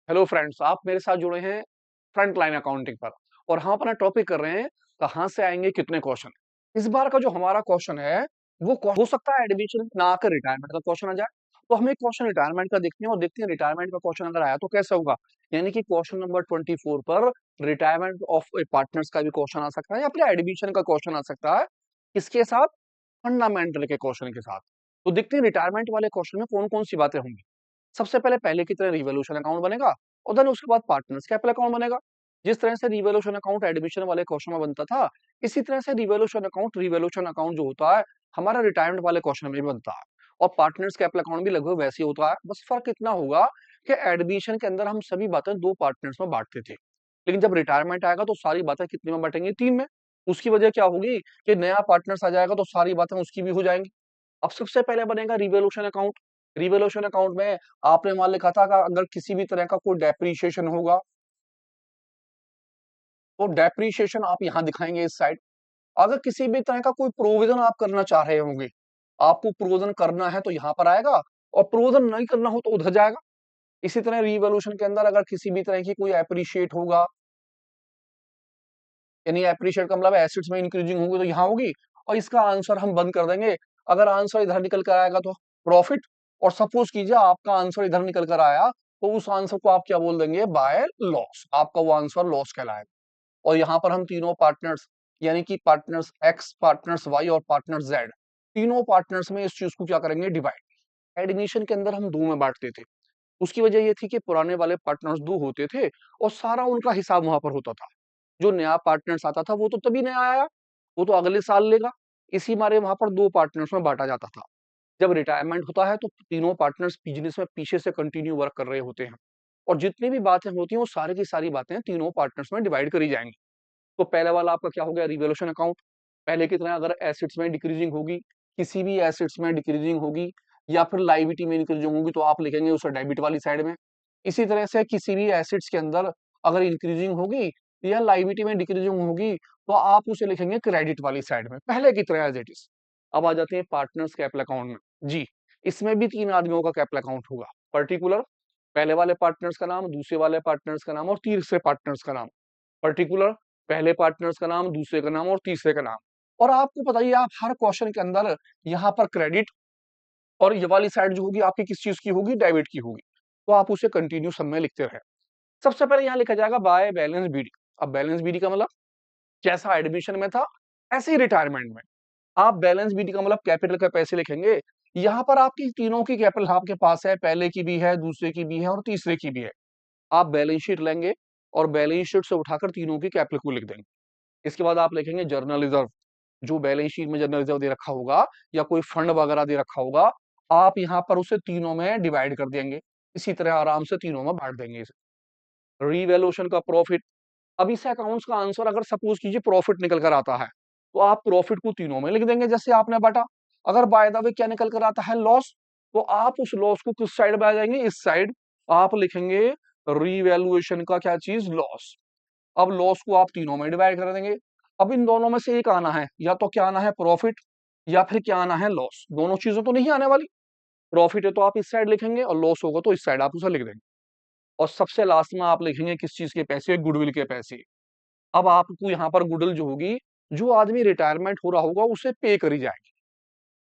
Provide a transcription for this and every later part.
Hello friends, आप मेरे साथ जुड़े हैं फ्रंट लाइन अकाउंटिंग पर और हम अपना टॉपिक कर रहे हैं कहाँ से आएंगे कितने क्वेश्चन। इस बार का जो हमारा क्वेश्चन है वो हो सकता है एडमिशन ना आकर रिटायरमेंट का क्वेश्चन आ जाए। तो हमें क्वेश्चन रिटायरमेंट का देखते हैं और देखते हैं रिटायरमेंट का क्वेश्चन अगर आया तो कैसे होगा। यानी कि क्वेश्चन नंबर 24 पर रिटायरमेंट ऑफ पार्टनर्स का भी क्वेश्चन आ सकता है या फिर एडमिशन का क्वेश्चन आ सकता है। इसके साथ फंडामेंटल के क्वेश्चन के साथ। तो देखते हैं रिटायरमेंट वाले क्वेश्चन में कौन कौन सी बातें होंगी। सबसे पहले की तरह रिवोल्यूशन अकाउंट बनेगा और देन उसके बाद पार्टनर्स कैपिटल अकाउंट बनेगा। जिस तरह से रिवोल्यूशन अकाउंट एडमिशन वाले क्वेश्चन में बनता था, इसी तरह से रिवोल्यूशन अकाउंट जो होता है हमारा रिटायरमेंट वाले क्वेश्चन में भी बनता है। और पार्टनर्स कैपिटल अकाउंट भी लगभग वैसे ही होता है, बस फर्क इतना होगा कि एडमिशन के अंदर हम सभी बातें दो पार्टनर्स में बांटते थे, लेकिन जब रिटायरमेंट आएगा तो सारी बातें कितने में बांटेंगे, तीन में। उसकी वजह क्या होगी कि नया पार्टनर्स आ जाएगा तो सारी बातें उसकी भी हो जाएंगी। अब सबसे पहले बनेगा रिवोल्यूशन अकाउंट। रिवोल्यूशन अकाउंट में आपने मान लिखा था कि अगर किसी भी तरह का कोई डेप्रीशिएशन होगा तो डेप्रीशिएशन आप यहां दिखाएंगे इस साइड। अगर किसी भी तरह का कोई प्रोविजन आप करना चाह रहे होंगे, आपको प्रोविजन करना है तो यहां पर आएगा, और प्रोविजन नहीं करना हो तो उधर जाएगा। इसी तरह रिवोल्यूशन के अंदर अगर किसी भी तरह की कोई एप्रिशिएट होगा, यानी एप्रिशिएट का मतलब एसेट्स में इंक्रीजिंग होगी तो यहाँ होगी, और इसका आंसर हम बंद कर देंगे। अगर आंसर इधर निकल कर आएगा तो प्रॉफिट, और सपोज कीजिए आपका आंसर इधर निकल कर आया तो उस आंसर को आप क्या बोल देंगे, बाय लॉस। आपका वो आंसर लॉस कहलाएगा। और यहाँ पर हम तीनों पार्टनर्स, यानी कि पार्टनर्स एक्स, पार्टनर्स वाई और पार्टनर जेड, तीनों पार्टनर्स में इस चीज को क्या करेंगे, डिवाइड। एडमिशन के अंदर हम दो में बांटते थे। उसकी वजह ये थी कि पुराने वाले पार्टनर्स दो होते थे और सारा उनका हिसाब वहां पर होता था। जो नया पार्टनर्स आता था वो तो तभी नया आया, वो तो अगले साल लेगा। इसी मारे वहां पर दो पार्टनर्स में बांटा जाता था। जब रिटायरमेंट होता है तो तीनों पार्टनर्स बिजनेस में पीछे से कंटिन्यू वर्क कर रहे होते हैं, और जितनी भी बातें होती हैं वो सारी की सारी बातें तीनों पार्टनर्स में डिवाइड करी जाएंगी। तो पहले वाला आपका क्या हो गया, रिवोल्यूशन अकाउंट। पहले की तरह अगर एसेट्स में डिक्रीजिंग होगी, किसी भी एसेट्स में डिक्रीजिंग होगी या फिर लाइबिलिटी में इंक्रीजिंग होगी तो आप लिखेंगे उसे डेबिट वाली साइड में। इसी तरह से किसी भी एसेट्स के अंदर अगर इंक्रीजिंग होगी या लाइबिलिटी में डिक्रीजिंग होगी तो आप उसे लिखेंगे क्रेडिट वाली साइड में, पहले की तरह एज इट इज। अब आ जाते हैं पार्टनर्स कैपिटल अकाउंट में। जी, इसमें भी तीन आदमियों का कैपिटल अकाउंट होगा। पर्टिकुलर, पहले वाले पार्टनर्स का नाम, दूसरे वाले पार्टनर्स का नाम और तीसरे पार्टनर्स का नाम। पर्टिकुलर, पहले पार्टनर्स का नाम, दूसरे का नाम और तीसरे का नाम। और आपको बताइए, आप हर क्वेश्चन के अंदर यहाँ पर क्रेडिट, और ये वाली साइड जो होगी आपकी किस चीज की होगी, डेबिट की होगी। तो आप उसे कंटिन्यू सब में लिखते रहे। सबसे पहले यहाँ लिखा जाएगा बाय बैलेंस बीडी। अब बैलेंस बीडी का मतलब जैसा एडमिशन में था ऐसे ही रिटायरमेंट में आप बैलेंस बीडी का मतलब कैपिटल के पैसे लिखेंगे। यहाँ पर आपकी तीनों की कैपिटल आपके पास है, पहले की भी है, दूसरे की भी है और तीसरे की भी है। आप बैलेंस शीट लेंगे और बैलेंस शीट से उठाकर तीनों की कैपिटल को लिख देंगे। इसके बाद आप लिखेंगे जर्नल रिजर्व। जो बैलेंस शीट में जनरल रिजर्व दे रखा होगा या कोई फंड वगैरह दे रखा होगा, आप यहाँ पर उसे तीनों में डिवाइड कर देंगे। इसी तरह आराम से तीनों में बांट देंगे इसे। रीवैल्यूएशन का प्रॉफिट। अब इस अकाउंट्स का आंसर अगर सपोज कीजिए प्रॉफिट निकल कर आता है तो आप प्रॉफिट को तीनों में लिख देंगे जैसे आपने बांटा। अगर बाय द वे क्या निकल कर आता है, लॉस, तो आप उस लॉस को किस साइड में आ जाएंगे, इस साइड। आप लिखेंगे रीवैल्यूएशन का क्या चीज, लॉस। अब लॉस को आप तीनों में डिवाइड कर देंगे। अब इन दोनों में से एक आना है, या तो क्या आना है प्रॉफिट या फिर क्या आना है लॉस। दोनों चीजें तो नहीं आने वाली। प्रॉफिट है तो आप इस साइड लिखेंगे और लॉस होगा तो इस साइड आप उसे लिख देंगे। और सबसे लास्ट में आप लिखेंगे किस चीज के पैसे, गुडविल के पैसे। अब आपको यहाँ पर गुडविल जो होगी, जो आदमी रिटायरमेंट हो रहा होगा उसे पे करी जाएगी।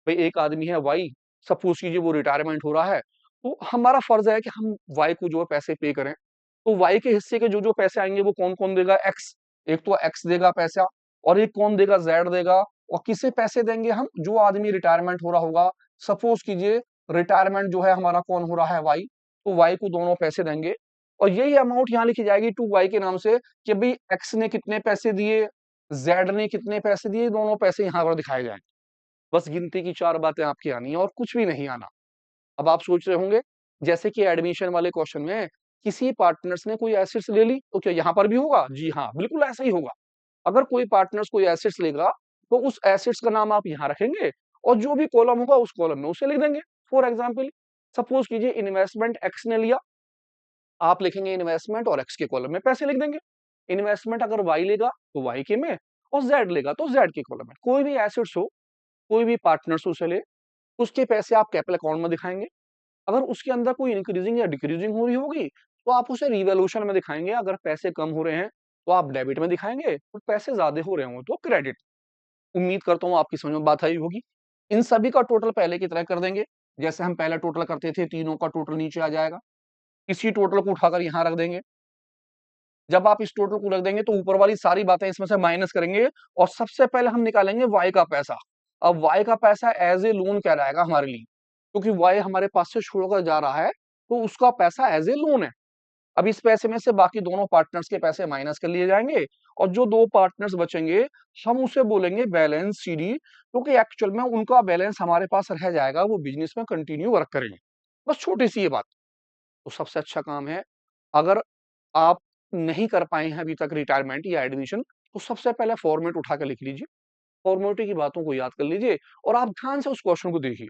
भाई एक आदमी है वाई, सपोज कीजिए वो रिटायरमेंट हो रहा है, तो हमारा फर्ज है कि हम वाई को जो है पैसे पे करें। तो वाई के हिस्से के जो जो पैसे आएंगे वो कौन कौन देगा, एक्स। एक तो एक्स देगा पैसा, और एक कौन देगा, जेड देगा। और किसे पैसे देंगे हम, जो आदमी रिटायरमेंट हो रहा होगा। सपोज कीजिए रिटायरमेंट जो है हमारा कौन हो रहा है, वाई, तो वाई को दोनों पैसे देंगे। और यही अमाउंट यहाँ लिखी जाएगी टू वाई के नाम से, कि भाई एक्स ने कितने पैसे दिए, जेड ने कितने पैसे दिए, दोनों पैसे यहाँ पर दिखाए जाएंगे। बस गिनती की चार बातें आपकी आनी है और कुछ भी नहीं आना। अब आप सोच रहे होंगे, जैसे कि एडमिशन वाले क्वेश्चन में किसी पार्टनर्स ने कोई एसेट्स ले ली तो क्या यहाँ पर भी होगा, जी हाँ, बिल्कुल ऐसा ही होगा। अगर कोई पार्टनर्स कोई एसेट्स लेगा तो उस एसेट्स का नाम आप यहाँ रखेंगे, और जो भी कॉलम होगा उस कॉलम में उसे लिख देंगे। फॉर एग्जाम्पल, सपोज कीजिए इन्वेस्टमेंट एक्स ने लिया, आप लिखेंगे इन्वेस्टमेंट और एक्स के कॉलम में पैसे लिख देंगे। इन्वेस्टमेंट अगर वाई लेगा तो वाई के में, और जेड लेगा तो जेड के कॉलम में। कोई भी एसेट्स हो, कोई भी पार्टनर्स उसे ले, उसके पैसे आप कैपिटल अकाउंट में दिखाएंगे। अगर उसके अंदर कोई इंक्रीजिंग या डिक्रीजिंग हो रही होगी तो आप उसे रिवॉल्यूशन में दिखाएंगे। अगर पैसे कम हो रहे हैं तो आप डेबिट में दिखाएंगे, और पैसे ज्यादा हो रहे हों तो क्रेडिट। उम्मीद करता हूँ आपकी समझ में बात आई होगी। इन सभी का टोटल पहले की तरह कर देंगे, जैसे हम पहले टोटल करते थे, तीनों का टोटल नीचे आ जाएगा। इसी टोटल को उठाकर यहाँ रख देंगे। जब आप इस टोटल को रख देंगे तो ऊपर वाली सारी बातें इसमें से माइनस करेंगे, और सबसे पहले हम निकालेंगे वाई का पैसा। अब वाई का पैसा एज ए लोन कहलाएगा हमारे लिए, क्योंकि वाई हमारे पास से छोड़कर जा रहा है, तो उसका पैसा एज ए लोन है। अब इस पैसे में से बाकी दोनों पार्टनर्स के पैसे माइनस कर लिए जाएंगे, और जो दो पार्टनर्स बचेंगे हम उसे बोलेंगे बैलेंस सीडी, क्योंकि एक्चुअल में उनका बैलेंस हमारे पास रह जाएगा, वो बिजनेस में कंटिन्यू वर्क करेंगे। बस छोटी सी ये बात। तो सबसे अच्छा काम है, अगर आप नहीं कर पाए हैं अभी तक रिटायरमेंट या एडमिशन, तो सबसे पहले फॉर्मेट उठा के लिख लीजिए, फॉर्मेलिटी की बातों को याद कर लीजिए, और आप ध्यान से उस क्वेश्चन को देखिए।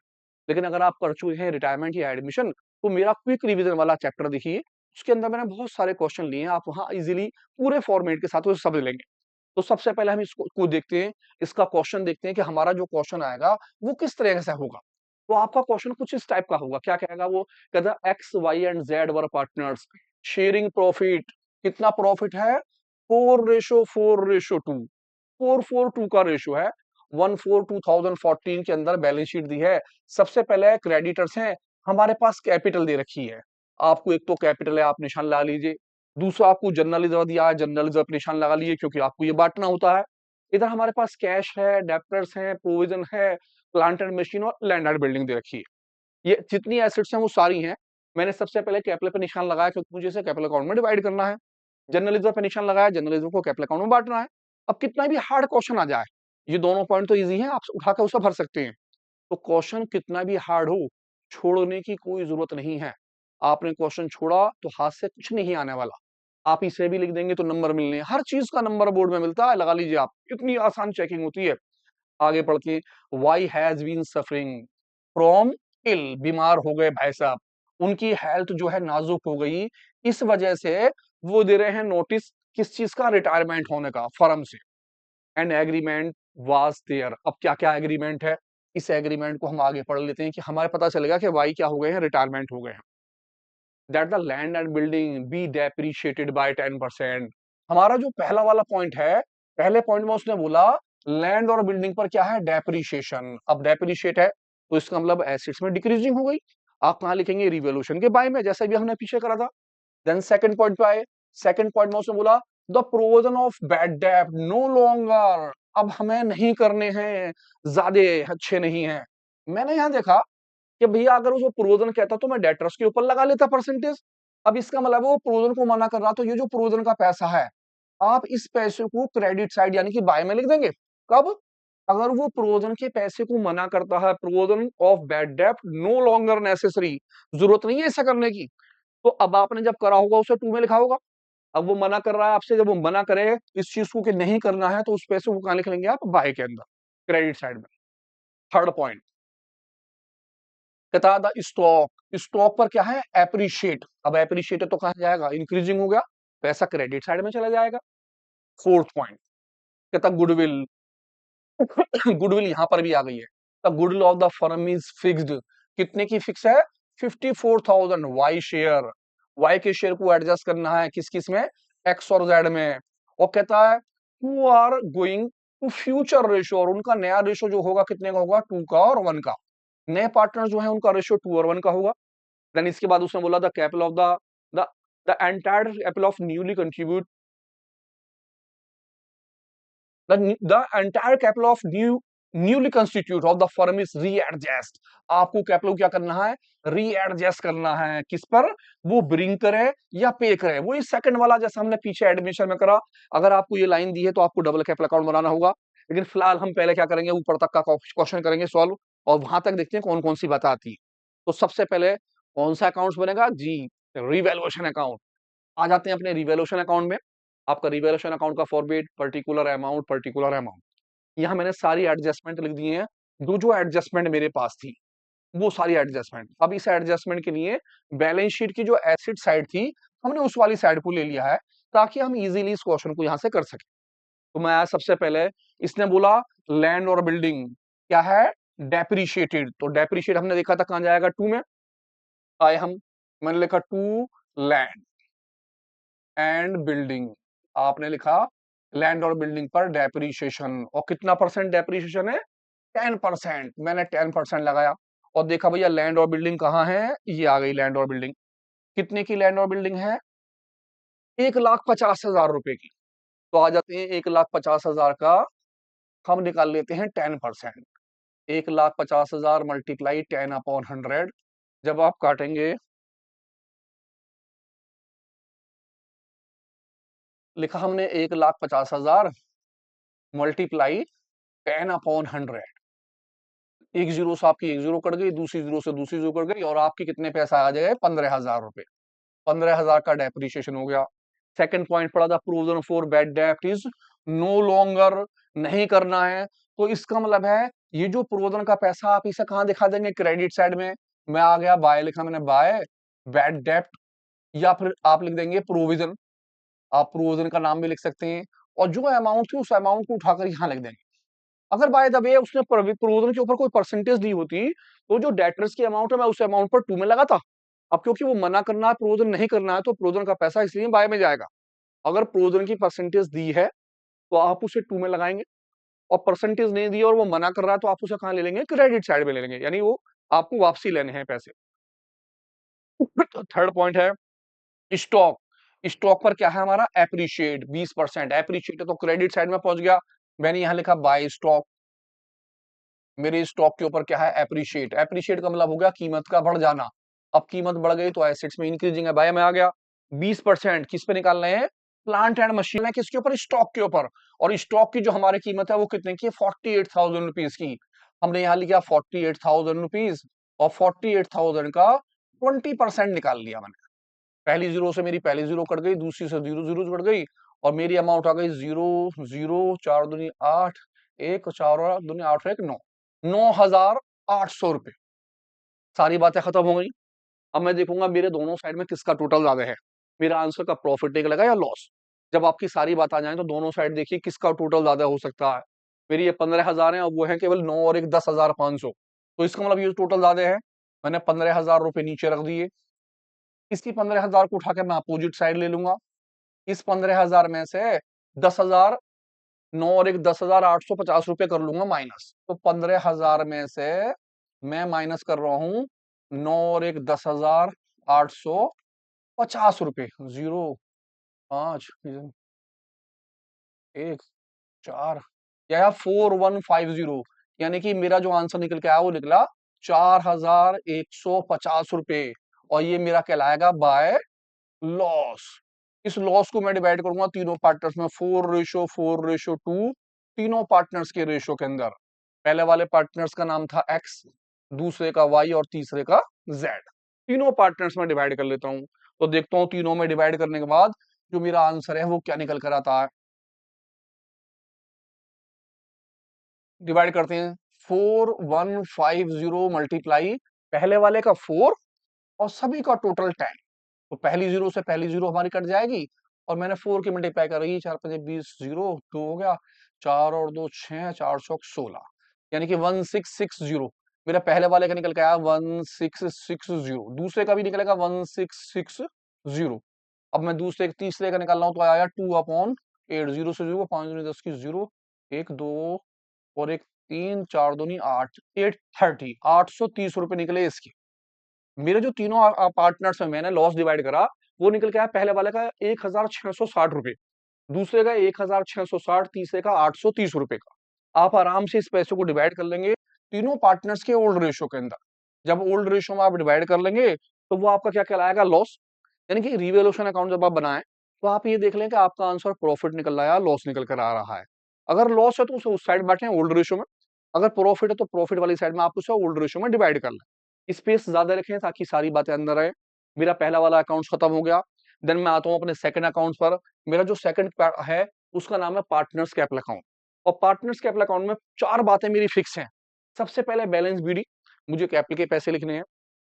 लेकिन अगर आप कर चुके हैं रिटायरमेंट या एडमिशन, तो मेरा क्विक रिवीजन वाला चैप्टर देखिए, उसके अंदर मैंने बहुत सारे क्वेश्चन लिए हैं, आप वहां इजीली पूरे फॉर्मेट के साथ उसे समझ लेंगे। तो सबसे पहले हम इसको को देखते हैं, इसका क्वेश्चन देखते हैं कि हमारा जो क्वेश्चन आएगा वो किस तरह से होगा। तो आपका क्वेश्चन कुछ इस टाइप का होगा। क्या कहेगा वो? कहता X Y and Z were partners sharing profit. कितना प्रॉफिट है? 4:4:2। 4:4:2 का रेशो है। 1/4/2014 के अंदर बैलेंस शीट दी है। सबसे पहले क्रेडिटर्स हैं, हमारे पास कैपिटल दे रखी है। आपको एक तो कैपिटल है, आप निशान लगा लीजिए। दूसरा आपको जनरल रिजर्व दिया है, जनरल रिजर्व निशान लगा लीजिए, क्योंकि आपको ये बांटना होता है। इधर हमारे पास कैश है, डेप्टर्स है, प्रोविजन है, प्लांट एंड मशीन और लैंड एंड बिल्डिंग दे रखी है। ये जितनी एसेट्स हैं वो सारी हैं। मैंने सबसे पहले कैपिटल पे निशान लगाया, क्योंकि मुझे इसे कैपिटल अकाउंट में डिवाइड करना है। जनरल रिजर्व पे निशान लगाया, जनरल रिजर्व को कैपिटल अकाउंट में बांटना है। अब कितना भी हार्ड क्वेश्चन आ जाए, ये दोनों पॉइंट तो इजी हैं, आप उठा के उसे भर सकते हैं। तो क्वेश्चन कितना भी हार्ड हो, छोड़ने की कोई जरूरत नहीं है। आपने क्वेश्चन छोड़ा तो हाथ से कुछ नहीं आने वाला। आप इसे भी लिख देंगे तो नंबर मिलने हैं। हर चीज का नंबर बोर्ड में मिलता है, लगा लीजिए आप। इतनी आसान चेकिंग होती है। आगे पढ़ के, Y has been suffering from ill. बीमार हो गए भाई साहब, उनकी हेल्थ जो है नाजुक हो गई, इस वजह से वो दे रहे हैं नोटिस। किस चीज का? रिटायरमेंट होने का, फर्म से। An agreement was there. अब क्या क्या एग्रीमेंट है, इस एग्रीमेंट को हम आगे पढ़ लेते हैं, कि हमारे पता चलेगा कि वाई क्या हो गए हैं, रिटायरमेंट हो गए हैं। That the land and building be depreciated by 10%। हमारा जो पहला वाला पॉइंट है, पहले पॉइंट में उसने बोला लैंड और बिल्डिंग पर क्या है? डेप्रिशिएशन। अब डेप्रिशिएट है तो इसका मतलब एसेट्स में डिक्रीजिंग हो गई। आप कहां लिखेंगे? रिवोल्यूशन के बाय में, जैसे भी हमने पीछे करा था। देन सेकंड पॉइंट पे आए। सेकंड पॉइंट में उसने बोला the provision of bad debt no longer. अब हमें नहीं करने हैं, ज्यादा अच्छे नहीं हैं। मैंने यहां देखा कि भैया अगर वो प्रोविजन कहता तो मैं डेटर्स के ऊपर लगा लेता परसेंटेज। अब इसका मतलब वो प्रोविजन को मना कर रहा, तो ये जो प्रोविजन का पैसा है, आप इस पैसे को क्रेडिट साइड यानी कि बाय में लिख देंगे। कब? अगर वो प्रोविजन के पैसे को मना करता है, provision of bad debt no longer necessary, जरूरत नहीं है ऐसा करने की, तो अब आपने जब करा होगा उसे 2 में लिखा होगा। अब वो मना कर रहा है आपसे, जब वो मना करे इस चीज को कि नहीं करना है, तो उस पैसे को कहां लिख लेंगे आप? बाय के अंदर, क्रेडिट साइड में। थर्ड पॉइंट कहता था स्टॉक। स्टॉक पर क्या है? एप्रिशिएट। अब एप्रिशिएट है तो कहां जाएगा? इंक्रीजिंग हो गया, पैसा क्रेडिट साइड में चला जाएगा। फोर्थ पॉइंट कहता गुडविल। गुडविल यहां पर भी आ गई है। The goodwill of the firm is fixed. कितने की फिक्स है? 54,000 वाई शेयर। वाई के शेयर को एडजस्ट करना है किस किस में? एक्स और जेड में। और कहता है who are going to future ratio, और उनका नया रेशो जो होगा कितने का होगा? 2 का और 1 का। नए पार्टनर जो है उनका रेशियो 2 और 1 का होगा। देन इसके बाद उसने बोला the capital of the the entire capital of newly contribute the entire capital of newly constitute of the firm is readjust. आपको कैपिटल क्या करना है? रीएडजस्ट करना है। किस पर? वो ब्रिंग करे या पे करे, वही सेकंड वाला जैसा हमने पीछे एडमिशन में करा। अगर आपको ये लाइन दी है तो आपको डबल कैपिटल अकाउंट बनाना होगा। लेकिन फिलहाल हम पहले क्या करेंगे? ऊपर तक का क्वेश्चन करेंगे सॉल्व, और वहां तक देखते हैं कौन कौन सी बात आती है। तो सबसे पहले कौन सा अकाउंट बनेगा जी? Revaluation account. आ जाते हैं अपने रिवैल्यूएशन अकाउंट में। आपका रिवैल्यूएशन अकाउंट का format particular amount, particular amount. यहाँ मैंने सारी एडजस्टमेंट लिख दी है, जो जो एडजस्टमेंट मेरे पास थी वो सारी एडजस्टमेंट। अब इस एडजस्टमेंट के लिए बैलेंस शीट की जो एसेट साइड थी, हमने उस वाली साइड को ले लिया है, ताकि हम इजीली इस क्वेश्चन को यहाँ से कर सके। तो मैं आया सबसे पहले, इसने बोला लैंड और बिल्डिंग क्या है? डेप्रिशिएटेड। तो डेप्रिशिएट हमने देखा था कहां जाएगा? 2 में। आए हम, मैंने लिखा 2 लैंड। एंड बिल्डिंग, आपने लिखा लैंड और बिल्डिंग पर डेप्रीशिएशन, और कितना परसेंट डेप्रीशिएशन है? 10%। मैंने 10% लगाया और देखा भैया लैंड और बिल्डिंग कहाँ है, ये आ गई लैंड और बिल्डिंग। कितने की लैंड और बिल्डिंग है? 1,50,000 रुपए की। तो आ जाते हैं 1,50,000 का, हम निकाल लेते हैं 10%। 1,50,000 मल्टीप्लाई 10/100, जब आप काटेंगे, लिखा हमने 1,50,000 मल्टीप्लाई 10/100। एक जीरो से आपकी एक जीरो कट गई, दूसरी जीरो से दूसरी जीरो कट गई, और आपके कितने पैसा आ जाएगा? 15,000 रुपए। 15,000 का डेप्रीशिएशन हो गया। सेकंड पॉइंट पड़ा था प्रोविजन फॉर बैड डेब्ट इज नो लॉन्गर, नहीं करना है। तो इसका मतलब है ये जो प्रोविजन का पैसा आप इसे कहां दिखा देंगे? क्रेडिट साइड में। मैं आ गया बाय, लिखा मैंने बाय बैड डेब्ट, या फिर आप लिख देंगे प्रोविजन। आप प्रोविजन का नाम भी लिख सकते हैं, और जो अमाउंट थी उस अमाउंट को उठाकर यहां लिख देंगे। अगर बाय द वे उसने प्रोविजन के ऊपर कोई परसेंटेज दी होती, तो जो डेटर्स की अमाउंट है मैं उस अमाउंट पर 2 में लगाता। अब क्योंकि वो मना करना है, प्रोविजन नहीं करना है, तो प्रोविजन का पैसा इसलिए बाय में जाएगा। अगर प्रोविजन की परसेंटेज दी है तो आप उसे 2 में लगाएंगे, और परसेंटेज नहीं दी और वो मना कर रहा है तो आप उसे कहां ले लेंगे? क्रेडिट साइड में ले लेंगे, यानी वो आपको वापसी लेने हैं पैसे। थर्ड पॉइंट है स्टॉक। स्टॉक पर क्या है हमारा? एप्रिशिएट 20%। एप्रिशिएट तो क्रेडिट साइड में पहुंच गया, मैंने यहां लिखा बाय स्टॉक। मेरे स्टॉक के ऊपर क्या है? एप्रिशिएट। एप्रिशिएट का मतलब हो गया कीमत का बढ़ जाना। अब कीमत बढ़ गई तो एसेट्स में इंक्रीजिंग है, बाय में आ गया। 20% किस पे निकाल रहे हैं? प्लांट एंड मशीन है, किसके ऊपर? स्टॉक के ऊपर। और स्टॉक की जो हमारी कीमत है वो कितने की है? 48,000 रुपीज की। हमने यहाँ लिखा 48,000 रुपीज, और 48,000 का 20% निकाल लिया मैंने। पहली जीरो से मेरी पहली जीरो कट गई, दूसरी से जीरो जीरो कट गई, और मेरी अमाउंट आ गई 0 0 4 दूनी 8, 1 4 और दूनी 8 1 9, 9,800 रुपए। सारी बातें खत्म हो गई। अब मैं देखूंगा मेरे दोनों साइड में किसका टोटल ज्यादा है। मेरा आंसर का प्रॉफिट निकलेगा या लॉस? जब आपकी सारी बात आ जाए तो दोनों साइड देखिए किसका टोटल ज्यादा हो सकता है। मेरी ये 15,000 है और वो है केवल 9 और एक 10,500, तो इसका मतलब ये टोटल ज्यादा है। मैंने 15,000 रुपए नीचे रख दिए। इसकी 15,000 को उठा के मैं अपोजिट साइड ले लूंगा। इस 15,000 में से 10,000, 9 और एक 10,850 रुपए कर लूंगा माइनस। तो 15,000 में से मैं माइनस कर रहा हूं 9 और एक 10,850 रुपए। 0 5 1 4 या 4150, यानी कि मेरा जो आंसर निकल के आया वो निकला 4,150 रुपए। और ये मेरा कहलाएगा बाय लॉस। इस लॉस को मैं डिवाइड करूंगा तीनों पार्टनर्स में, 4:4:2, तीनों पार्टनर्स के रेशियो के अंदर। पहले वाले पार्टनर्स का नाम था एक्स, दूसरे का वाई और तीसरे का जेड। तीनों पार्टनर्स में डिवाइड कर लेता हूं, तो देखता हूं तीनों में डिवाइड करने के बाद जो मेरा आंसर है वो क्या निकल कर आता है। डिवाइड करते हैं। 4150 मल्टीप्लाई पहले वाले का 4 और सभी का टोटल 10। तो पहली जीरो से पहली जीरो हमारी कट जाएगी, और मैंने 4 की मल्टीप्लाई कर रही, 4 5 20, 0 2 हो गया, 4 और 2 6, 4 6 16, यानी कि 1660। मेरा पहले वाले का निकल के आया 1660, दूसरे का भी निकलेगा 1660। अब मैं दूसरे तीसरे का निकाल रहा हूं तो आया 2/8, 0 से 0, 5 दूनी 10 की 0, 1 2 और एक 3, 4 दूनी 8, 830, 830 रुपए निकले इसके। मेरे जो तीनों पार्टनर्स में मैंने लॉस डिवाइड करा वो निकल के आया पहले वाले का 1,660 रुपए, दूसरे का 1,660, तीसरे का 830 रुपए का। आप आराम से इस पैसे को डिवाइड कर लेंगे तीनों पार्टनर्स के ओल्ड रेशियो के अंदर। जब ओल्ड रेशियो में आप डिवाइड कर लेंगे तो वो आपका क्या कहलाएगा? लॉस। यानी कि रिवैल्यूएशन अकाउंट जब आप बनाएं तो आप ये देख लें कि आपका आंसर प्रॉफिट निकल रहा है या लॉस निकल कर आ रहा है। अगर लॉस है तो उसे उस साइड बैठे ओल्ड रेशियो में, अगर प्रॉफिट है तो प्रॉफिट वाली साइड में आप उसे ओल्ड रेशियो में डिवाइड कर लें। स्पेस ज्यादा रखें ताकि सारी बातें अंदर आए। मेरा पहला वाला अकाउंट खत्म हो गया। देन मैं आता हूं अपने सेकंड अकाउंट पर। मेरा जो सेकंड है उसका नाम है पार्टनर्स कैपिटल अकाउंट। और पार्टनर्स कैपिटल अकाउंट में चार बातें मेरी फिक्स हैं। सबसे पहले बैलेंस बीडी, मुझे कैपिटल के पैसे लिखने हैं।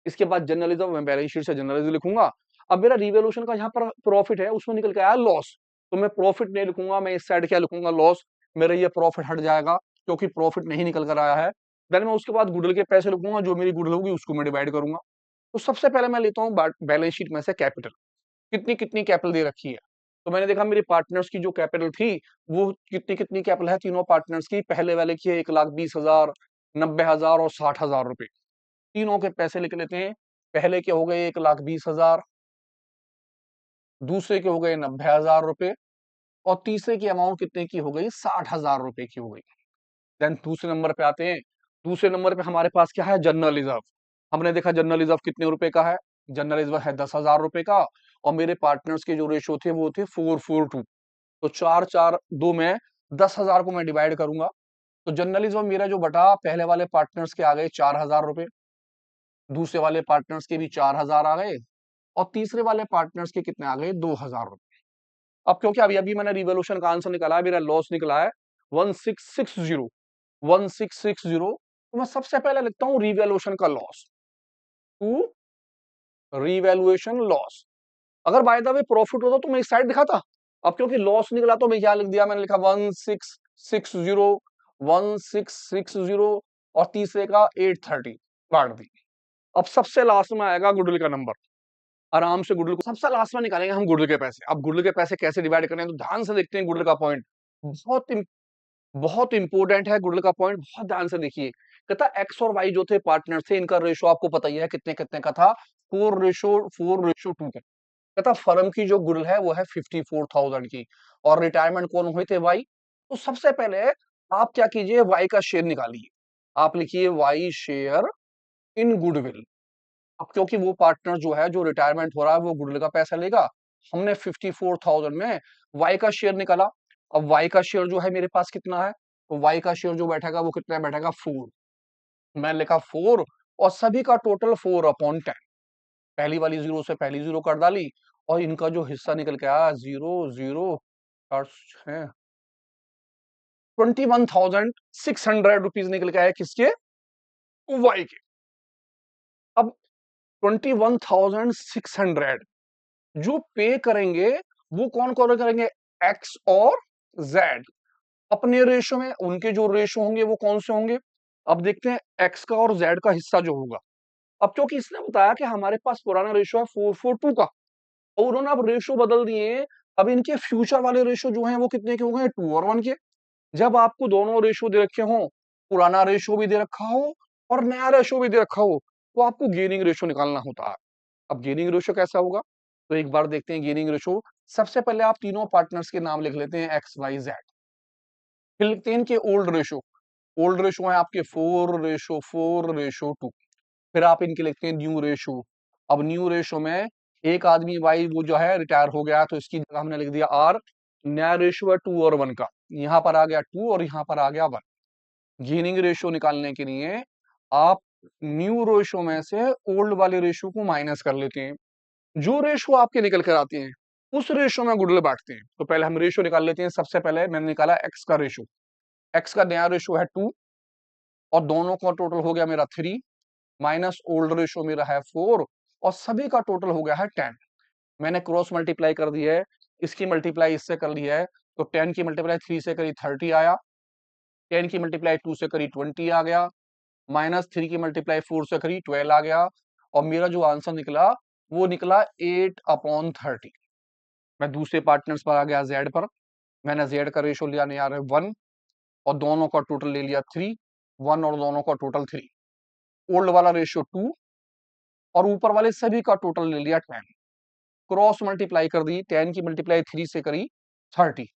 इसके बाद जर्नलिज्म, मैं बैलेंस शीट से जर्नलिज्म लिखूंगा। अब मेरा रिवोल्यूशन का यहाँ पर प्रॉफिट है उसमें निकल के आया लॉस, तो मैं प्रॉफिट नहीं लिखूंगा, मैं इस साइड क्या लिखूंगा? लॉस। मेरा ये प्रॉफिट हट जाएगा क्योंकि प्रॉफिट नहीं निकल कर आया है। देन मैं उसके बाद गुडविल के पैसे लिखूंगा, जो मेरी गुडविल होगी उसको मैं डिवाइड करूंगा। तो सबसे पहले मैं लेता हूँ बैलेंस शीट में से कैपिटल, कितनी कितनी कैपिटल दे रखी है। तो मैंने देखा मेरे पार्टनर्स की जो कैपिटल थी वो कितनी कितनी कैपिटल है तीनों पार्टनर्स की। पहले वाले की है 1,20,000, 90,000 और 60,000 रुपए। तीनों के पैसे लिख लेते हैं। पहले के हो गए 1,20,000, दूसरे के हो गए 90,000 रुपए और तीसरे की अमाउंट कितने की हो गई, 60,000 रुपए की हो गई। देन दूसरे नंबर पे आते हैं। दूसरे नंबर पे हमारे पास क्या है, जनरल रिजर्व। हमने देखा जनरल रिजर्व कितने रुपए का है, जनरल रिजर्व है 10,000 रुपए का और मेरे पार्टनर्स के जो रेशो थे वो थे 4:4:2। तो 4:4:2 में 10,000 को मैं डिवाइड करूंगा तो जनरल रिजर्व मेरा जो बटा पहले वाले पार्टनर्स के आ गए 4,000 रुपए, दूसरे वाले पार्टनर्स के भी 4,000 आ गए और तीसरे वाले पार्टनर्स के कितने आ गए, 2,000 रुपए। अब क्योंकि अभी अभी मैंने रिवोल्यूशन का आंसर निकाला है, मेरा लॉस निकला है 1660, 1660। तो मैं सबसे पहले लिखता हूं रिवैल्यूएशन का लॉस, टू रिवैल्यूएशन लॉस। अगर बाय द वे प्रॉफिट होता तो मैं इस साइड दिखाता। अब क्योंकि लॉस निकला तो मैं क्या लिख दिया, मैंने लिखा 1660, 1660 और तीसरे का 830 काट दी। अब सबसे लास्ट में आएगा गुडविल का नंबर। आराम से गुडविल को सबसे लास्ट में निकालेंगे हम गुडविल के पैसे। अब गुडविल के पैसे कैसे डिवाइड करें तो ध्यान से देखते हैं गुडविल का पॉइंट। बहुत बहुत इंपॉर्टेंट है गुडविल का पॉइंट, बहुत ध्यान से देखिए। कहता एक्स और वाई जो थे पार्टनर थे, इनका रेशो आपको पता ही है कितने कितने का था, 4:2 का। कहता फर्म की जो गुडविल है वो है 54,000 की और रिटायरमेंट कौन हुए थे, वाई। तो सबसे पहले आप क्या कीजिए, वाई का शेयर निकालिए। आप लिखिए वाई शेयर इन गुडविल। अब क्योंकि वो पार्टनर जो है जो रिटायरमेंट हो रहा है वो गुडविल का पैसा लेगा, हमने 54,000 में वाई का शेयर निकाला। अब वाई का शेयर जो है मेरे पास कितना है, तो वाई का शेयर जो बैठेगा वो कितना बैठेगा, 4। मैंने लिखा 4 और सभी का टोटल 4/10। पहली वाली जीरो से पहली जीरो कर डाली और इनका जो हिस्सा निकल के आया 0, 0 और है 21,600 रुपीज निकल के आया, किसके, वाई के। अब 21,600 जो पे करेंगे वो कौन कौन करेंगे, एक्स और जेड। अपने रेशो में उनके जो रेशो होंगे वो कौन से होंगे, अब देखते हैं एक्स का और जेड का हिस्सा जो होगा। अब क्योंकि इसने बताया कि हमारे पास पुराना रेशो है 4:2 का और उन्होंने अब रेशो बदल दिए। अब इनके फ्यूचर वाले रेशो जो हैं वो कितने के हो गए, 2:1 के। जब आपको दोनों रेशो दे रखे हो, पुराना रेशो भी दे रखा हो और नया रेशो भी दे रखा हो, तो आपको गेनिंग रेशो निकालना होता है। अब गेनिंग रेशो कैसा होगा, तो एक बार देखते हैं गेनिंग रेशो। सबसे पहले आप तीनों पार्टनर्स के नाम लिख लेते हैं, एक्स वाई जेड। फिर लिखते हैं इनके ओल्ड रेशो। ओल्ड रेशो है आपके 4:4:2। फिर आप इनके लिखते हैं न्यू रेशो। अब न्यू रेशो में एक आदमी वाई वो जो है रिटायर हो गया तो इसकी जगह हमने लिख दिया आर। नया रेशो है 2 और 1 का, यहां पर आ गया 2 और यहां पर आ गया 1। गेनिंग रेशो निकालने के लिए आप न्यू रेशो में से ओल्ड वाले रेशो को माइनस कर लेते हैं। जो रेशो आपके निकल कर आते हैं उस रेशो में गुडविल बांटते हैं। तो पहले हम रेशो निकाल लेते हैं। सबसे पहले मैंने निकाला एक्स का रेशो। एक्स का नया रेशो है 2 और दोनों का टोटल हो गया मेरा 3 माइनस ओल्ड रेशो मेरा है 4 और सभी का टोटल हो गया है 10। मैंने क्रॉस मल्टीप्लाई कर दी है, इसकी मल्टीप्लाई इससे कर ली है तो 10 की मल्टीप्लाई 3 से करी 30 आया, 10 की मल्टीप्लाई 2 से करी 20 आ गया, माइनस 3 की मल्टीप्लाई 4 से करी 12 आ गया और मेरा जो आंसर निकला वो निकला 8/30। मैं दूसरे पार्टनर्स पर आ गया जेड पर। मैंने जेड का रेशो लिया नहीं आ रहा 1 और दोनों का टोटल ले लिया 3, 1 और दोनों का टोटल 3। ओल्ड वाला रेशियो 2 और ऊपर वाले सभी का टोटल ले लिया 10। क्रॉस मल्टीप्लाई कर दी, 10 की मल्टीप्लाई 3 से करी 30।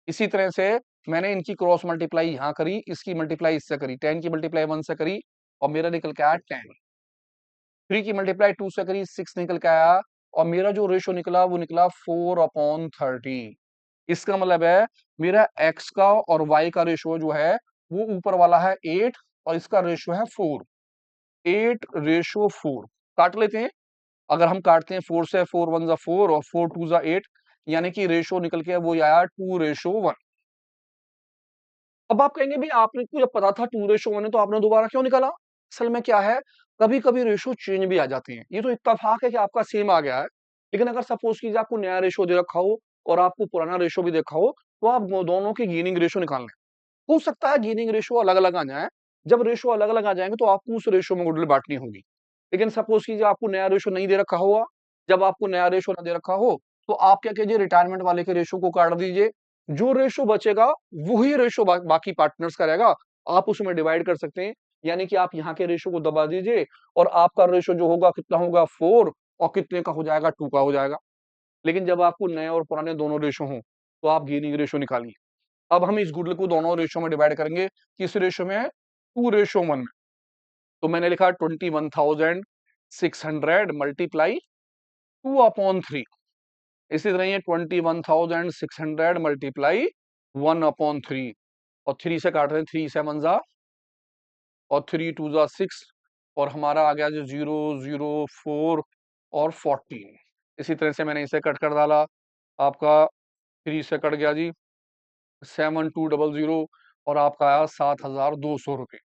इसी तरह से मैंने इनकी क्रॉस मल्टीप्लाई यहां करी, इसकी मल्टीप्लाई इससे करी, 10 की मल्टीप्लाई 1 से करी और मेरा निकल के आया 10। 3 की मल्टीप्लाई 2 से करी 6 निकल के आया और मेरा जो रेशो निकला वो निकला 4/30। इसका मतलब है मेरा एक्स का और वाई का रेशो जो है वो ऊपर वाला है 8 और इसका रेशो है 4। 8:4 काट लेते हैं। अगर हम काटते हैं 4 से, 4 1 4 और 4 2 8, यानी कि रेशो निकल के वो आया 2:1। अब आप कहेंगे भी आपने को जब पता था 2:1 है तो आपने दोबारा क्यों निकाला। असल में क्या है, कभी कभी रेशो चेंज भी आ जाते हैं। ये तो इत्तेफाक है कि आपका सेम आ गया है, लेकिन अगर सपोज कीजिए आपको नया रेशो दे रखा हो और आपको पुराना रेशो भी देखा हो तो आप दोनों की गेनिंग रेशो निकाल लें। हो सकता है गेनिंग रेशो अलग अलग आ जाए। जब रेशो अलग अलग आ जाएंगे तो आपको उस रेशो में गुडविल बांटनी होगी। लेकिन सपोज कीजिए आपको नया रेशो नहीं दे रखा हुआ, जब आपको नया रेशो ना दे रखा हो तो आप क्या कीजिए, रिटायरमेंट वाले के रेशो को काट दीजिए, जो रेशो बचेगा वही रेशो बाकी पार्टनर्स का रहेगा, आप उसमें डिवाइड कर सकते हैं। यानी कि आप यहाँ के रेशो को दबा दीजिए और आपका रेशो जो होगा कितना होगा 4 और कितने का हो जाएगा 2 का हो जाएगा। लेकिन जब आपको नए और पुराने दोनों रेशो हों तो आप गेनिंग रेशो निकालिए। अब हम इस गुडविल को दोनों रेशो में डिवाइड करेंगे, किस रेशो में है, 2:1 में। तो मैंने लिखा 21,600 मल्टीप्लाई 2/3। इसी तरह ये 21,600 मल्टीप्लाई 1/3 और 3 से काट रहे हैं, 3 7 जा और 3 2 जा 6 और हमारा आ गया जो 0 0 4 और 14। इसी तरह से मैंने इसे कट कर डाला, आपका 3 से कट गया जी 7200 और आपका आया 7,200 रुपये।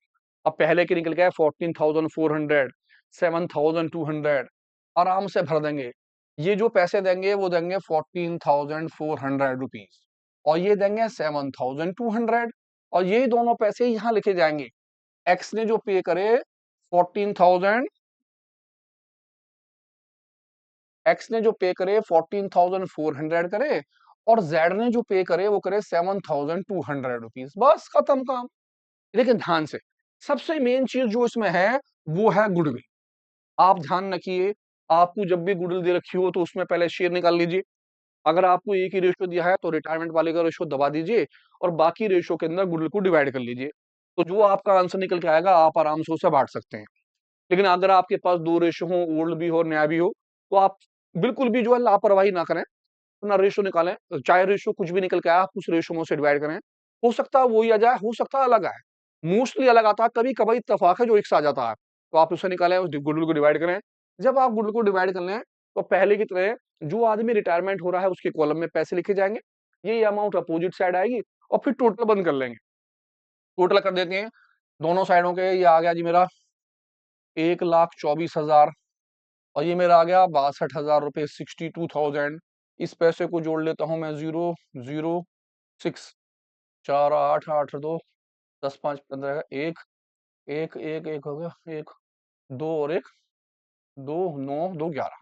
अब पहले की निकल गया 14,400, 7,200, आराम से भर देंगे। ये जो पैसे देंगे वो देंगे 14,400 रुपीज और ये देंगे 7,200 और ये दोनों पैसे यहाँ लिखे जाएंगे। एक्स ने जो पे करे 14,000, एक्स ने जो पे करे 14,400 करे और जेड ने जो पे करे वो करे 7,200 रुपीज। बस खत्म काम। लेकिन ध्यान से, सबसे मेन चीज जो इसमें है वो है गुडविल। आप ध्यान रखिए, आपको जब भी गुडविल दे रखी हो तो उसमें पहले शेयर निकाल लीजिए। अगर आपको एक ही रेशो दिया है तो रिटायरमेंट वाले का रेशो दबा दीजिए और बाकी रेशो के अंदर गुडविल को डिवाइड कर लीजिए। तो जो आपका आंसर निकल के आएगा आप आराम से उसे बांट सकते हैं। लेकिन अगर आपके पास दो रेशो हो, ओल्ड भी हो और नया भी हो, तो आप बिल्कुल भी जो है लापरवाही ना करें, अपना रेशो निकालें, चाहे रेशो कुछ भी निकल के आए आप उस रेशो में से डिवाइड करें। हो सकता है वही आ जाए, हो सकता है अलग आए, मोस्टली अलग आता है, कभी कभार इत्तेफाक है जो एक साथ जाता है। तो आप उसे निकालें, उस गुडविल को डिवाइड करें। जब आप गुडविल को डिवाइड कर लें तो पहले की तरह जो आदमी रिटायरमेंट हो रहा है उसके कॉलम में पैसे लिखे जाएंगे, ये अमाउंट अपोजिट साइड आएगी और फिर टोटल बंद कर लेंगे। टोटल कर देते हैं दोनों साइडों के, ये आ गया जी मेरा 1,24,000 और ये मेरा आ गया 62,000 रुपये, 62,000। इस पैसे को जोड़ लेता हूं मैं, 0 0 6 4 8 8 2 10 5 15 एक एक एक एक हो गया, एक दो और एक दो 9 2 11,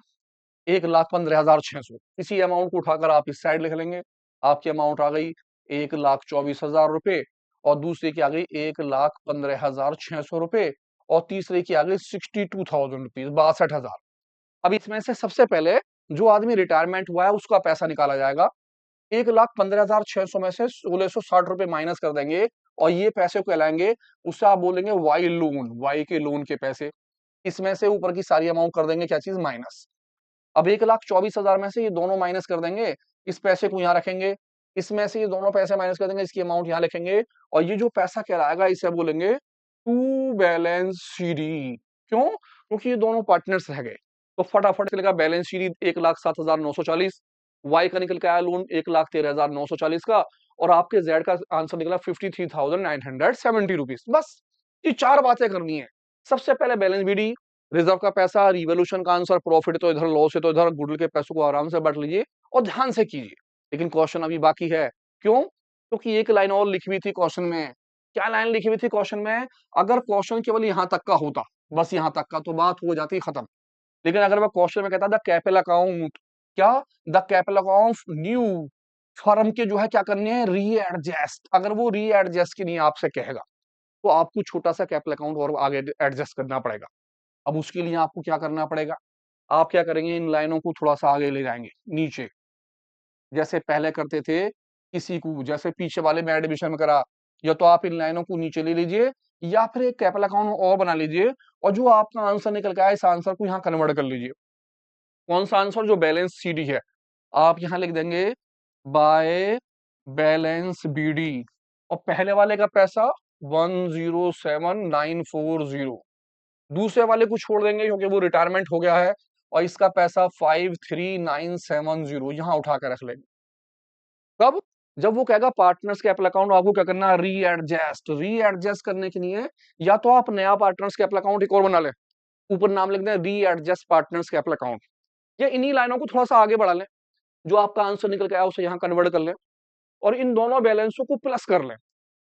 1,15,600। इसी अमाउंट को उठाकर आप इस साइड लिख लेंगे। आपकी अमाउंट आ गई 1,24,000 रुपये और दूसरे की आ गई 1,15,600 रुपये और तीसरे की आ गई 62,000 रुपीज, 62,000। अब इसमें से सबसे पहले जो आदमी रिटायरमेंट हुआ है उसका पैसा निकाला जाएगा। 1,15,600 में से 1,660 रुपए माइनस कर देंगे और ये पैसे को कहलाएंगे, उससे आप बोलेंगे वाई लोन, वाई के लोन के पैसे। इसमें से ऊपर की सारी अमाउंट कर देंगे क्या चीज, माइनस। अब 1,24,000 में से ये दोनों माइनस कर देंगे, इस पैसे को यहाँ रखेंगे, इसमें से ये दोनों पैसे माइनस कर देंगे, इसकी अमाउंट यहाँ लिखेंगे और ये जो पैसा कहलाएगा इसे बोलेंगे टू बैलेंस शीट। क्यों? क्योंकि ये दोनों पार्टनर्स रह गए। तो फटाफट चलेगा बैलेंस शीट 1,07,940, वाई का निकल के आया लोन 1,13,940 का और आपके जेड का आंसर निकला 53,970 रुपीज। बस ये चार बातें करनी है। सबसे पहले बैलेंस बीडी, रिजर्व का पैसा, रिवोल्यूशन का आंसर, प्रॉफिट तो इधर, लॉस है तो इधर, गुडविल के पैसों को आराम से बांट लीजिए और ध्यान से कीजिए। लेकिन क्वेश्चन अभी बाकी है। क्यों? क्योंकि एक लाइन और लिखी हुई थी क्वेश्चन में। क्या लाइन लिखी हुई थी क्वेश्चन में? अगर क्वेश्चन केवल यहां तक का होता, बस यहां तक का, तो बात हो जाती खत्म। लेकिन अगर मैं क्वेश्चन में कहता द कैपिटल अकाउंट, क्या, the capital account new firm के जो है क्या करनी है, रीएडजस्ट, अगर वो रीएडजस्ट की नहीं आपसे कहेगा तो आपको छोटा सा कैपिटल अकाउंट और आगे एडजस्ट करना पड़ेगा। अब उसके लिए आपको क्या करना पड़ेगा, आप क्या करेंगे, इन लाइनों को थोड़ा सा आगे ले जाएंगे नीचे, जैसे पहले करते थे किसी को, जैसे पीछे वाले में एडमिशन में करा, या तो आप इन लाइनों को नीचे ले लीजिए या फिर एक कैपिटल अकाउंट और बना लीजिए और जो आपका आंसर निकल के आए इस आंसर को यहाँ कन्वर्ट कर लीजिए। कौन सा आंसर? जो बैलेंस सीडी है, आप यहाँ लिख देंगे बाय बैलेंस बीडी और पहले वाले का पैसा 107,940, दूसरे वाले को छोड़ देंगे क्योंकि वो रिटायरमेंट हो गया है और इसका पैसा 53,970 यहां उठा कर रख लेंगे। कब? जब वो कहेगा पार्टनर्स कैपिटल अकाउंट, आपको क्या करना है, रीएडजस्ट। रीएडजस्ट करने के लिए या तो आप नया पार्टनर्स कैपिटल अकाउंट एक और बना लें, ऊपर नाम लिख दें रीएडजस्ट पार्टनर्स कैपिटल अकाउंट, या इन्हीं लाइनों को थोड़ा सा आगे बढ़ा लें, जो आपका आंसर निकल के आया उसे यहाँ कन्वर्ट कर लें और इन दोनों बैलेंसों को प्लस कर लें।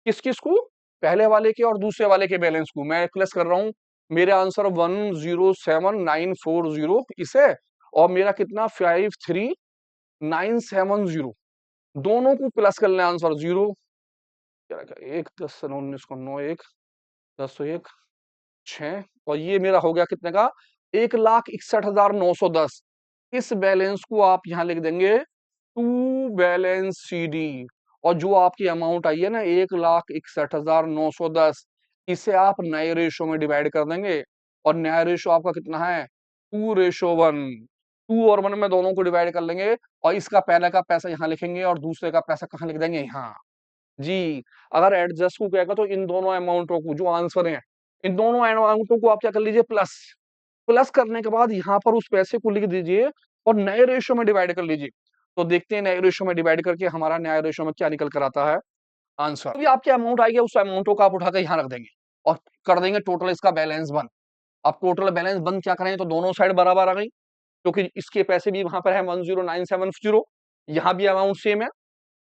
किस किस को? पहले वाले के और दूसरे वाले के बैलेंस को। मैं प्लस कर रहा हूं, मेरे आंसर 107,940 इसे और मेरा कितना 970 दोनों को प्लस कर लें आंसर 0 क्या रखा 1 10 19 को 9 1 10 1 6 और ये मेरा हो गया कितने का 1,61,910 इस बैलेंस को आप यहां लिख देंगे टू बैलेंस सीडी और जो आपकी अमाउंट आई है ना 1,61,910 इसे आप नए रेशो में डिवाइड कर देंगे और नया रेशो आपका कितना है 2:1 2 और 1 में दोनों को डिवाइड कर लेंगे और इसका पहले का पैसा यहाँ लिखेंगे और दूसरे का पैसा कहाँ लिख देंगे यहाँ जी अगर एडजस्ट को कहेगा तो इन दोनों अमाउंटों को जो आंसर है इन दोनों अमाउंटों को आप क्या कर लीजिए प्लस प्लस करने के बाद यहाँ पर उस पैसे को लिख दीजिए और नए रेशो में डिवाइड कर लीजिए तो देखते हैं नए रेशो में डिवाइड करके हमारा नया रेशो में क्या निकल कर आता है आंसर तो भी आपके अमाउंट आएगी उस अमाउंटों को आप उठाकर यहाँ रख देंगे और कर देंगे टोटल इसका बैलेंस 1 अब टोटल बैलेंस 1 क्या करेंगे तो दोनों साइड बराबर आ गई क्योंकि इसके पैसे भी वहां पर है 10970 यहाँ भी अमाउंट सेम है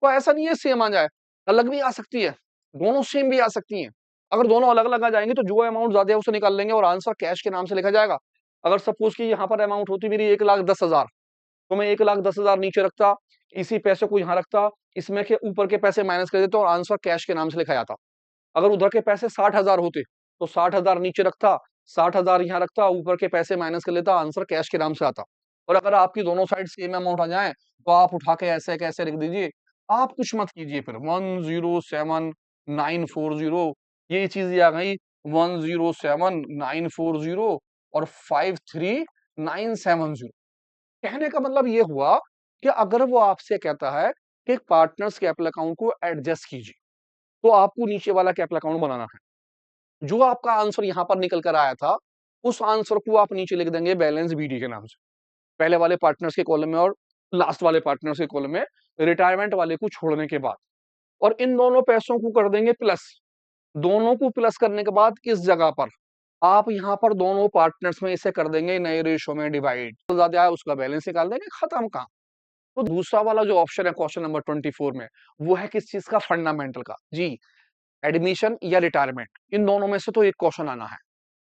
तो ऐसा नहीं है सेम आ जाए अलग भी आ सकती है दोनों सेम भी आ सकती हैं अगर दोनों अलग अलग आ जाएंगे तो जो अमाउंट ज्यादा है उसे निकाल लेंगे और आंसर कैश के नाम से लिखा जाएगा अगर सपोज कि यहाँ पर अमाउंट होती मेरी 1,10,000 तो मैं 1,10,000 नीचे रखता इसी पैसे को यहाँ रखता इसमें के ऊपर के पैसे माइनस कर देता और आंसर कैश के नाम से लिखा जाता अगर उधर के पैसे 60,000 होते तो 60,000 नीचे रखता 60,000 यहाँ रखता ऊपर के पैसे माइनस कर लेता आंसर कैश के नाम से आता और अगर आपकी दोनों साइड सेम अमाउंट आ जाए तो आप उठा के ऐसे कैसे लिख दीजिए आप कुछ मत कीजिए फिर 107,940 ये चीज आ गई 107,940 और 53,970 कहने का मतलब ये हुआ कि अगर वो आपसे कहता है कि पार्टनर्स कैपिटल अकाउंट को एडजस्ट कीजिए तो आपको नीचे वाला कैपिटल अकाउंट बनाना है जो आपका आंसर यहां पर निकल कर आया था उस आंसर को आप नीचे लिख देंगे बैलेंस बीडी के नाम से पहले वाले पार्टनर्स के कॉलम में और लास्ट वाले पार्टनर्स के कॉलम में रिटायरमेंट वाले को छोड़ने के बाद और इन दोनों पैसों को कर देंगे प्लस दोनों को प्लस करने के बाद इस जगह पर आप यहाँ पर दोनों पार्टनर्स में इसे कर देंगे नए रेशो में डिवाइड तो ज्यादा है उसका बैलेंस निकाल देंगे खत्म काम तो दूसरा वाला जो ऑप्शन है क्वेश्चन नंबर 24 में वो है किस चीज का फंडामेंटल का जी एडमिशन या रिटायरमेंट इन दोनों में से तो एक क्वेश्चन आना है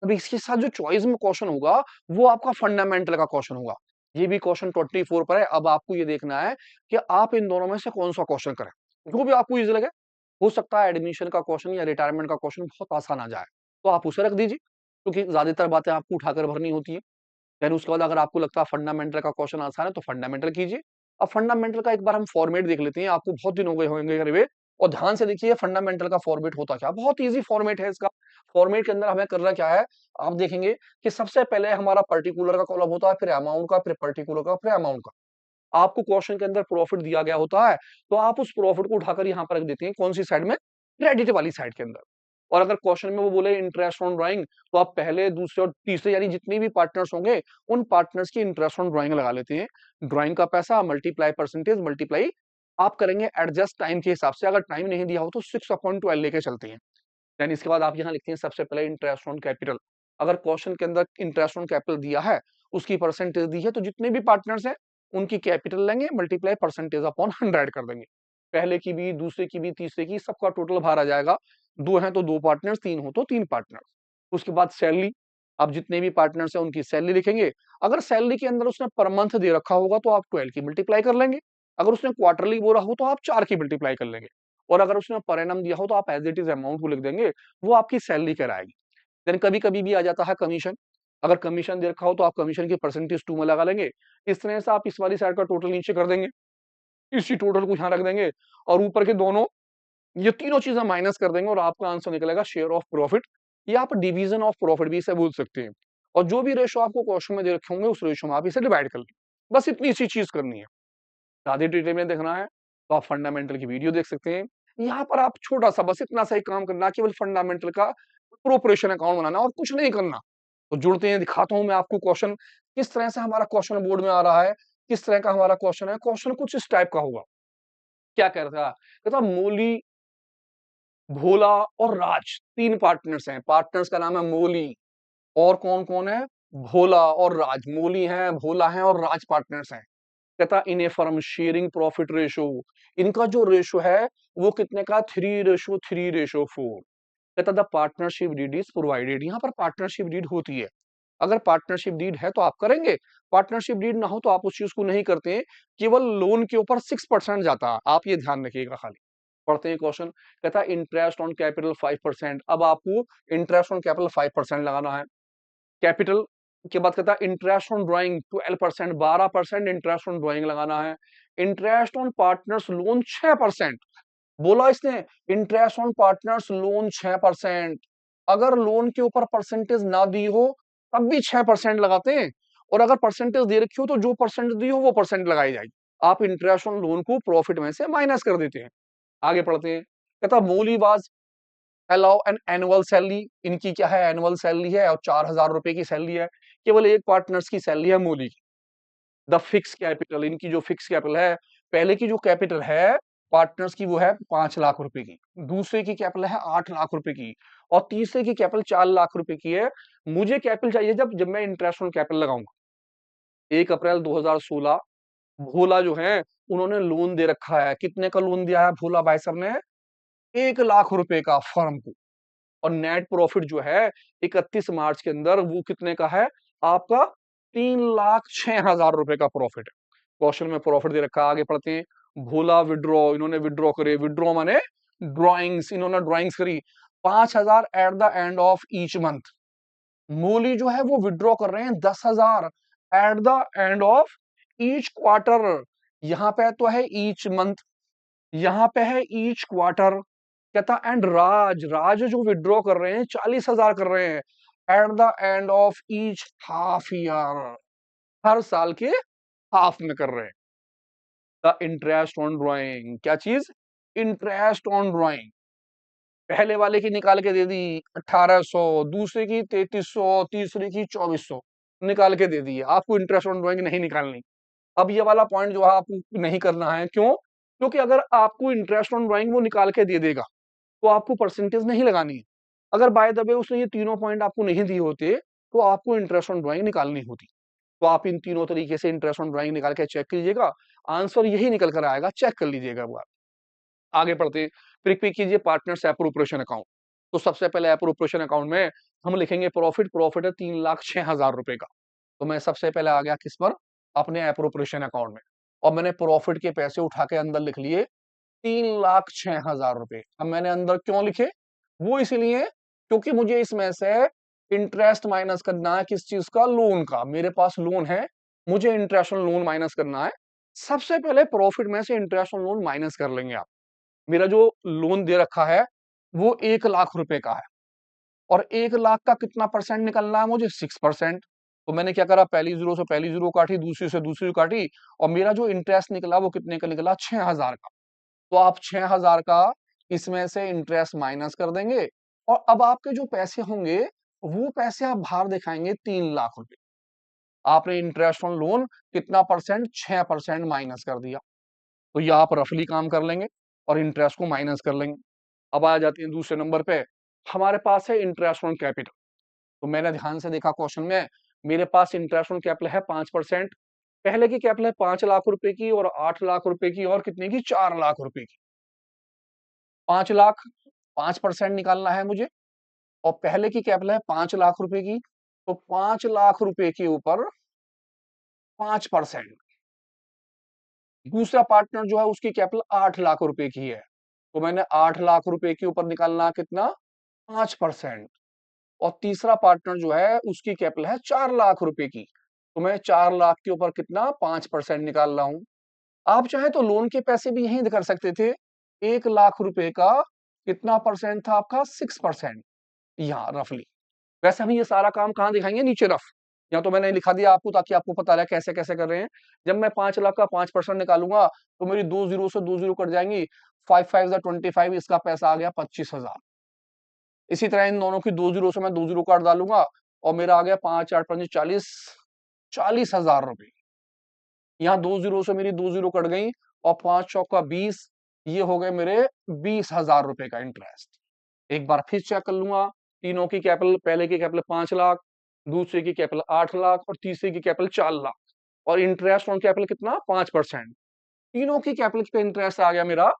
अब इसके साथ जो चॉइस में क्वेश्चन होगा वो आपका फंडामेंटल का क्वेश्चन होगा ये भी क्वेश्चन 24 पर है अब आपको ये देखना है कि आप इन दोनों में से कौन सा क्वेश्चन करें जो भी आपको इजी लगे हो सकता है एडमिशन का क्वेश्चन या रिटायरमेंट का क्वेश्चन बहुत आसान आ जाए तो आप उसे रख दीजिए क्योंकि ज्यादातर बातें आपको उठाकर भरनी होती है फिर उसके बाद अगर आपको लगता है फंडामेंटल का क्वेश्चन आसान है तो फंडामेंटल कीजिए अब फंडामेंटल का एक बार हम फॉर्मेट देख लेते हैं आपको बहुत दिन हो गए होंगे करीब और ध्यान से देखिए फंडामेंटल का फॉर्मेट होता क्या बहुत इजी फॉर्मेट है इसका फॉर्मेट के अंदर हमें करना क्या है आप देखेंगे कि सबसे पहले हमारा पर्टिकुलर का कॉलम होता है फिर अमाउंट का फिर पर्टिकुलर का फिर अमाउंट का आपको क्वेश्चन के अंदर प्रॉफिट दिया गया होता है तो आप उस प्रॉफिट को उठाकर यहाँ पर रख देते हैं कौन सी साइड में क्रेडिट वाली साइड के अंदर और अगर क्वेश्चन में वो बोले इंटरेस्ट ऑन ड्राइंग तो आप पहले दूसरे और तीसरे यानी जितने भी पार्टनर्स होंगे उन पार्टनर्स की इंटरेस्ट ऑन ड्राइंग लगा लेते हैं ड्राइंग का पैसा मल्टीप्लाई परसेंटेज मल्टीप्लाई आप करेंगे एडजस्ट टाइम के हिसाब से अगर टाइम नहीं दिया हो तो 6/12 लेके चलते हैं देन इसके बाद आप यहाँ लिखते हैं सबसे पहले इंटरेस्ट ऑन कैपिटल अगर क्वेश्चन के अंदर इंटरेस्ट ऑन कैपिटल दिया है उसकी परसेंटेज दी है तो जितने भी पार्टनर्स हैं उनकी कैपिटल लेंगे मल्टीप्लाई परसेंटेज अपॉन 100 कर देंगे पहले की भी दूसरे की भी तीसरे की सबका टोटल बाहर आ जाएगा दो हैं तो दो पार्टनर्स तीन हो तो तीन पार्टनर्स उसके बाद सैलरी अब जितने भी पार्टनर्स हैं उनकी सैलरी लिखेंगे अगर सैलरी के अंदर उसने पर मंथ दे रखा होगा तो आप 12 की मल्टीप्लाई कर लेंगे अगर उसने क्वार्टरली बोला हो तो आप 4 की मल्टीप्लाई कर लेंगे और अगर उसने पर एनम दिया हो तो आप एज इट इज अमाउंट को लिख देंगे वो आपकी सैलरी कराएगी देन कभी कभी भी आ जाता है कमीशन अगर कमीशन दे रखा हो तो आप कमीशन की परसेंटेज 2 में लगा लेंगे इस तरह से आप इस वाली साइड का टोटल नीचे कर देंगे इसी टोटल को यहाँ रख देंगे और ऊपर के दोनों ये तीनों चीजें माइनस कर देंगे और आपका आंसर निकलेगा शेयर ऑफ प्रॉफिट या आप डिवीजन ऑफ प्रॉफिट भी इसे बोल सकते हैं और जो भी रेशो आपको क्वेश्चन में दे रखे होंगे उस रेशो में आप इसे डिवाइड कर लें बस इतनी सी चीज करनी है ज्यादा डिटेल में देखना है तो आप फंडामेंटल की वीडियो देख सकते हैं यहाँ पर आप छोटा सा बस इतना सा ही काम करना केवल फंडामेंटल का प्रोपरेशन अकाउंट बनाना और कुछ नहीं करना तो जुड़ते हैं दिखाता हूं मैं आपको क्वेश्चन किस तरह से हमारा क्वेश्चन बोर्ड में आ रहा है किस तरह का हमारा क्वेश्चन है क्वेश्चन कुछ इस टाइप का होगा क्या कह रहा था कहता मोली भोला और राज तीन पार्टनर्स हैं पार्टनर्स का नाम है मोली और कौन कौन है भोला और राज मोली है भोला है और राज पार्टनर्स हैं कहता in a firm sharing profit ratio इनका जो रेशो है वो कितने का 3:3:4 कहता the partnership deed is provided यहाँ पर पार्टनरशिप डीड होती है अगर पार्टनरशिप डीड है तो आप करेंगे, पार्टनरशिप डीड ना हो तो आप उस चीज को नहीं करते हैं। केवल लोन के ऊपर 6% जाता है, आप ये ध्यान रखिएगा खाली। पढ़ते हैं क्वेश्चन, कहता है इंटरेस्ट ऑन कैपिटल 5%। अब आपको इंटरेस्ट ऑन कैपिटल 5% लगाना है। कैपिटल के बाद कहता है interest on drawing 12%, 12% interest on drawing लगाना है। Interest on partners loan 6%। बोला इसने इंटरेस्ट ऑन पार्टनर्स लोन 6%। अगर लोन के ऊपर परसेंटेज ना दी हो तब भी 6% लगाते हैं, और अगर परसेंटेज दे रखी हो तो जो परसेंट दी हो वो परसेंट लगाई जाएगी। आप इंटरेस्ट ऑन लोन को प्रॉफिट में से माइनस कर देते हैं। आगे पढ़ते हैं, कहता मौलीबाज अलाउ एन एनुअल सैलरी। इनकी क्या है, एनुअल सैलरी है और 4,000 रुपए की सैलरी है। केवल एक पार्टनर्स की सैलरी है मौली की। द फिक्स कैपिटल, इनकी जो फिक्स कैपिटल है, पहले की जो कैपिटल है पार्टनर्स की वो है 5 लाख रुपए की, दूसरे की कैपिटल है 8 लाख रुपए की, और तीसरे की कैपिटल 4 लाख रुपए की है। मुझे कैपिटल चाहिए जब जब मैं इंटरेस्ट ऑन कैपिटल लगाऊंगा। 1 अप्रैल 2016 भोला जो है उन्होंने लोन दे रखा है। कितने का लोन दिया है भोला भाई साहब ने, 1 लाख रुपए का फर्म को। और नेट प्रॉफिट जो है 31 मार्च के अंदर वो कितने का है आपका, 3,06,000 रुपए का प्रॉफिट है। क्वेश्चन में प्रॉफिट दे रखा है। आगे पढ़ते हैं, भोला विड्रॉ, इन्होंने विड्रॉ करे, विड्रॉ माने ड्राइंग्स, इन्होंने ड्राइंग्स करी 5,000 at the end of each month. Mooli जो है वो विड्रॉ कर रहे हैं 10,000 at the end of each quarter. यहां पे तो है ईच मंथ, यहाँ पे है ईच क्वार्टर। कहता एंड राज, राज जो विड्रॉ कर रहे हैं 40,000 कर रहे हैं at the end of each half year, हर साल के हाफ में कर रहे हैं। द इंटरेस्ट ऑन ड्राइंग, क्या चीज, इंटरेस्ट ऑन ड्राइंग। पहले वाले की निकाल के दे दी 1,800, दूसरे की 3,300, तीसरे की 2,400 निकाल के दे दी। आपको इंटरेस्ट ऑन ड्राइंग नहीं निकालनी। अब ये वाला पॉइंट जो है आपको नहीं करना है, क्यों, क्योंकि अगर आपको इंटरेस्ट ऑन ड्राइंग वो निकाल के दे देगा तो आपको परसेंटेज नहीं लगानी है। अगर बाय द वे उसने ये तीनों पॉइंट आपको नहीं दिए होते तो आपको इंटरेस्ट ऑन ड्राइंग निकालनी होती। तो आप इन तीनों तरीके से इंटरेस्ट ऑन ड्राइंग निकाल के चेक कीजिएगा, आंसर यही निकल कर आएगा, चेक कर लीजिएगा वो आप। आगे बढ़ते हैं, पिक कीजिए पार्टनर्स एप्रोप्रिएशन अकाउंट। तो सबसे पहले एप्रोप्रिएशन अकाउंट में हम लिखेंगे प्रॉफिट, प्रॉफिट है 3,06,000 रुपए का। तो मैं सबसे पहले आ गया किस पर, अपने एप्रोप्रिएशन अकाउंट में, और मैंने प्रॉफिट के पैसे उठा के अंदर लिख लिए 3,06,000 रुपए। अब मैंने अंदर क्यों लिखे, वो इसलिए क्योंकि मुझे इसमें से इंटरेस्ट माइनस करना है, किस चीज का, लोन का। मेरे पास लोन है, मुझे इंटरेस्ट ऑन लोन माइनस करना है। सबसे पहले प्रॉफिट में से इंटरेस्ट ऑन लोन माइनस कर लेंगे आप। मेरा जो लोन दे रखा है वो 1 लाख रुपए का है, और 1 लाख का कितना परसेंट निकलना है मुझे, 6%। तो मैंने क्या करा, पहली जीरो से पहली जीरो काटी, दूसरी से दूसरी काटी, और मेरा जो इंटरेस्ट निकला वो कितने का निकला, 6,000 का। तो आप 6,000 का इसमें से इंटरेस्ट माइनस कर देंगे, और अब आपके जो पैसे होंगे वो पैसे आप बाहर दिखाएंगे 3 लाख रुपए। आपने इंटरेस्ट ऑन लोन कितना परसेंट, 6% माइनस कर दिया। तो ये आप रफली काम कर लेंगे और इंटरेस्ट को माइनस कर लेंगे। अब आ जाती है दूसरे नंबर पे, हमारे पास है इंटरेस्ट ऑन कैपिटल। तो मैंने ध्यान से देखा क्वेश्चन में, मेरे पास इंटरेस्ट ऑन कैपिटल है 5%। पहले की कैपिटल है 5 लाख रुपए की, और 8 लाख रुपए की, और कितने की, 4 लाख रुपए की। 5 लाख, 5% निकालना है मुझे, और पहले की कैपिटल है 5 लाख रुपए की। तो 5 लाख रुपए के ऊपर 5%। दूसरा पार्टनर जो है उसकी कैपिटल 8 लाख रुपए की है, तो मैंने 8 लाख रुपए के ऊपर निकालना है कितना, 5%। और तीसरा पार्टनर जो है उसकी कैपिटल है 4 लाख रुपए की, तो मैं 4 लाख के ऊपर कितना, 5% निकाल रहा हूं। आप चाहे तो लोन के पैसे भी यहीं कर सकते थे। 1 लाख रुपए का कितना परसेंट था आपका, 6%, यहाँ रफली। वैसे हम ये सारा काम कहाँ दिखाएंगे, नीचे रफ। या तो मैंने लिखा दिया आपको ताकि आपको पता रहे कैसे कैसे कर रहे हैं। जब मैं 5 लाख का 5% निकालूंगा तो मेरी 2 जीरो से 2 जीरो कट जाएंगी, 5 5 25, इसका पैसा आ गया 25,000। इसी तरह इन दोनों की 2 जीरो से मैं 2 जीरो काट डालूंगा, और मेरा आ गया 5 8 5 40, 40,000 रुपए। यहाँ 2 जीरो से मेरी 2 जीरो कट गई, और 5 चौका 20, ये हो गए मेरे 20,000 रुपए का इंटरेस्ट। एक बार फिर चेक कर लूंगा, तीनों की कैपिटल, पहले की कैपिटल 5 लाख, दूसरे की कैपिटल 8 लाख, और तीसरे की कैपिटल 4 लाख, और इंटरेस्ट ऑन कैपिटल कितना, 5%। तीनों की कैपिटल पे इंटरेस्ट आ गया मेरा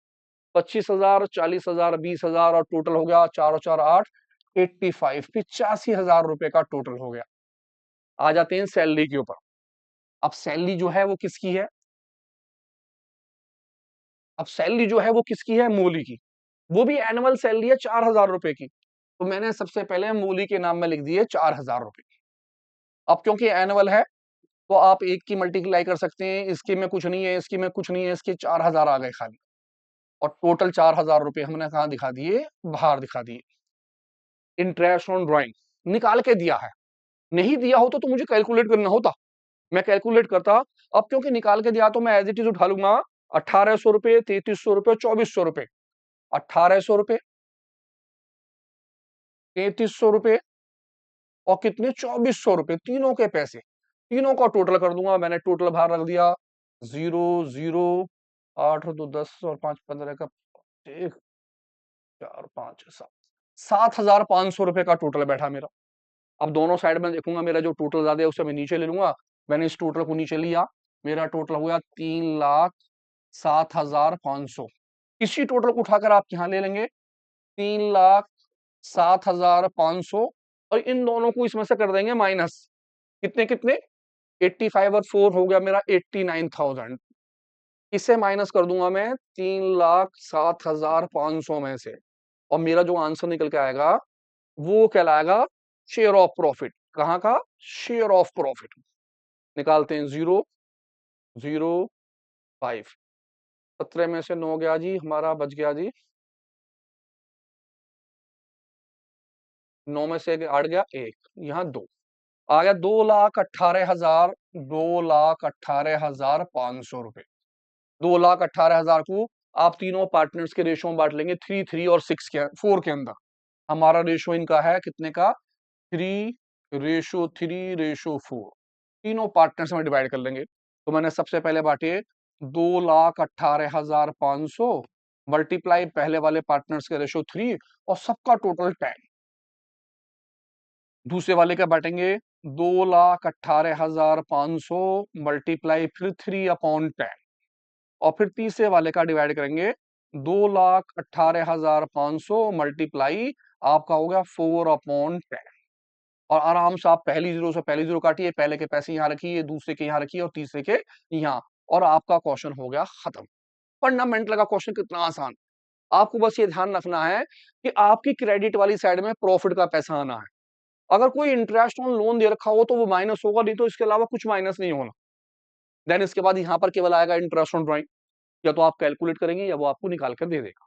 25,000, 40,000, 20,000, और टोटल हो गया 4 और 4 8, 85, 85,000 रुपए का टोटल हो गया। आ जाते हैं सैलरी के ऊपर। अब सैलरी जो है वो किसकी है? अब सैलरी जो है वो किसकी है? मूली की। वो भी एनुअल सैलरी है 4,000 रुपए की। तो मैंने सबसे पहले मूली के नाम में लिख दिए 4,000 रुपए। अब क्योंकि एनुअल है तो आप एक की मल्टीप्लाई कर सकते हैं, इसकी में कुछ नहीं है, इसकी में कुछ नहीं है, इसके 4,000 आ गए खाली। और टोटल 4,000 रुपए हमने कहा दिखा दिए? बाहर दिखा दिए। इंटरेस्ट ऑन ड्राइंग निकाल के दिया है, नहीं दिया होता तो मुझे कैलकुलेट करना होता, मैं कैलकुलेट करता। अब क्योंकि निकाल के दिया तो मैं एज इट इज उठा लूंगा 1,800 रुपए, 3,300 रुपए, 2,400 रुपए। 1,800 रुपए, 3,300 रुपए और कितने? 2,400 रुपए, तीनों के पैसे, तीनों का टोटल कर दूंगा। मैंने टोटल बाहर रख दिया। 0 0 8 और 2 10 और 5 15 का 1 4 5 7 7,500 रुपए का टोटल बैठा मेरा। अब दोनों साइड में देखूंगा, मेरा जो टोटल ज्यादा है उसे मैं नीचे ले लूंगा। मैंने इस टोटल को नीचे लिया, मेरा टोटल हुआ 3,07,500। इसी टोटल को उठाकर आप यहां ले लेंगे 3,07,500 और इन दोनों को इसमें से कर देंगे माइनस। कितने कितने? 85 और 4 हो गया मेरा 89,000। इससे माइनस कर दूंगा मैं 3,07,500 में से, और मेरा जो आंसर निकल के आएगा वो कहलाएगा शेयर ऑफ प्रॉफिट। कहाँ का? Share of profit. निकालते हैं। 0 0 5। 17 में से 9 गया जी, हमारा बच गया जी। 9 में से 8 गया 1, यहाँ 2 आ गया। 2,18,000, 2,18,500 रुपए। 2,18,000 को आप तीनों पार्टनर्स के रेशो में बांट लेंगे, 3 3 और 6 के 4 के अंदर। हमारा रेशो इनका है कितने का? 3:3:4। तीनों पार्टनर्स में डिवाइड कर लेंगे। तो मैंने सबसे पहले बांटे 2,18,500 मल्टीप्लाई पहले वाले पार्टनर्स के रेशो 3 और सबका टोटल 10। दूसरे वाले का बांटेंगे 2,18,500 मल्टीप्लाई फिर 3/10 और फिर तीसरे वाले का डिवाइड करेंगे 2,18,500 मल्टीप्लाई आपका हो गया 4/10। और आराम से आप पहली जीरो से पहली जीरो काटिए, पहले के पैसे यहाँ रखिए, दूसरे के यहाँ रखिए और तीसरे के यहाँ, और आपका क्वेश्चन हो गया खत्म। फंडामेंटल का क्वेश्चन कितना आसान। आपको बस ये ध्यान रखना है कि आपकी क्रेडिट वाली साइड में प्रॉफिट का पैसा आना है। अगर कोई इंटरेस्ट ऑन लोन दे रखा हो तो वो माइनस होगा, नहीं तो इसके अलावा कुछ माइनस नहीं होना। देन इसके बाद यहाँ पर केवल आएगा इंटरेस्ट ऑन ड्राइंग, या तो आप कैलकुलेट करेंगे या वो आपको निकाल कर दे देगा।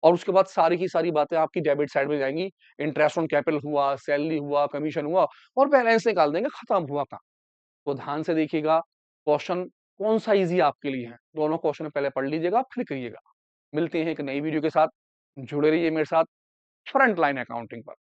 और उसके बाद सारी की सारी बातें आपकी डेबिट साइड में जाएंगी। इंटरेस्ट ऑन कैपिटल हुआ, सैलरी हुआ, कमीशन हुआ और बैलेंस निकाल देंगे, खत्म हुआ काम। तो ध्यान से देखिएगा क्वेश्चन कौन सा इजी आपके लिए है। दोनों क्वेश्चन पहले पढ़ लीजिएगा फिर करिएगा। मिलते हैं एक नई वीडियो के साथ, जुड़े रहिए मेरे साथ फ्रंट लाइन अकाउंटिंग पर।